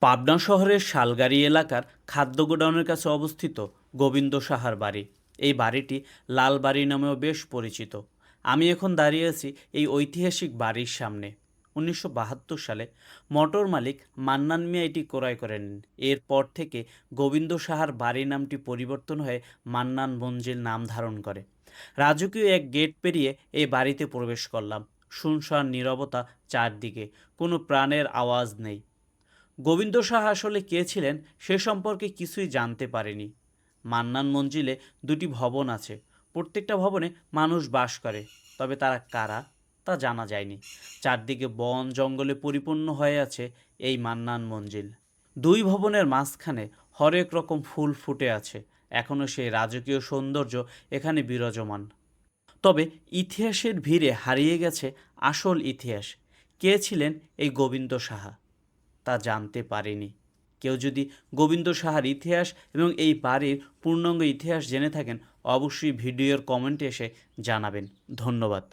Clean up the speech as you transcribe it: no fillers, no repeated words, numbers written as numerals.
পাবনা শহরের শালগাড়ি এলাকার খাদ্য গোডাউনের কাছে অবস্থিত গোবিন্দ সাহার বাড়ি। এই বাড়িটি লাল বাড়ি নামেও বেশ পরিচিত। আমি এখন দাঁড়িয়ে আছি এই ঐতিহাসিক বাড়ির সামনে। 1972 সালে মোটর মালিক মান্নান মিয়া এটি ক্রয় করে নেন। এরপর থেকে গোবিন্দ সাহার বাড়ি নামটি পরিবর্তন হয়ে মান্নান মঞ্জিল নাম ধারণ করে। রাজকীয় এক গেট পেরিয়ে এই বাড়িতে প্রবেশ করলাম। শুনশান নীরবতা চারদিকে, কোনো প্রাণের আওয়াজ নেই। গোবিন্দ সাহা আসলে কে ছিলেন সে সম্পর্কে কিছুই জানতে পারিনি। মান্নান মঞ্জিলে দুটি ভবন আছে, প্রত্যেকটা ভবনে মানুষ বাস করে, তবে তারা কারা তা জানা যায়নি। চারদিকে বন জঙ্গলে পরিপূর্ণ হয়ে আছে এই মান্নান মঞ্জিল। দুই ভবনের মাঝখানে হরেক রকম ফুল ফুটে আছে, এখনও সেই রাজকীয় সৌন্দর্য এখানে বিরাজমান। তবে ইতিহাসের ভিড়ে হারিয়ে গেছে আসল ইতিহাস। কে ছিলেন এই গোবিন্দ সাহা তা জানতে পারিনি। কেউ যদি গোবিন্দ সাহার ইতিহাস এবং এই বাড়ির পূর্ণাঙ্গ ইতিহাস জেনে থাকেন, অবশ্যই ভিডিওর কমেন্টে এসে জানাবেন। ধন্যবাদ।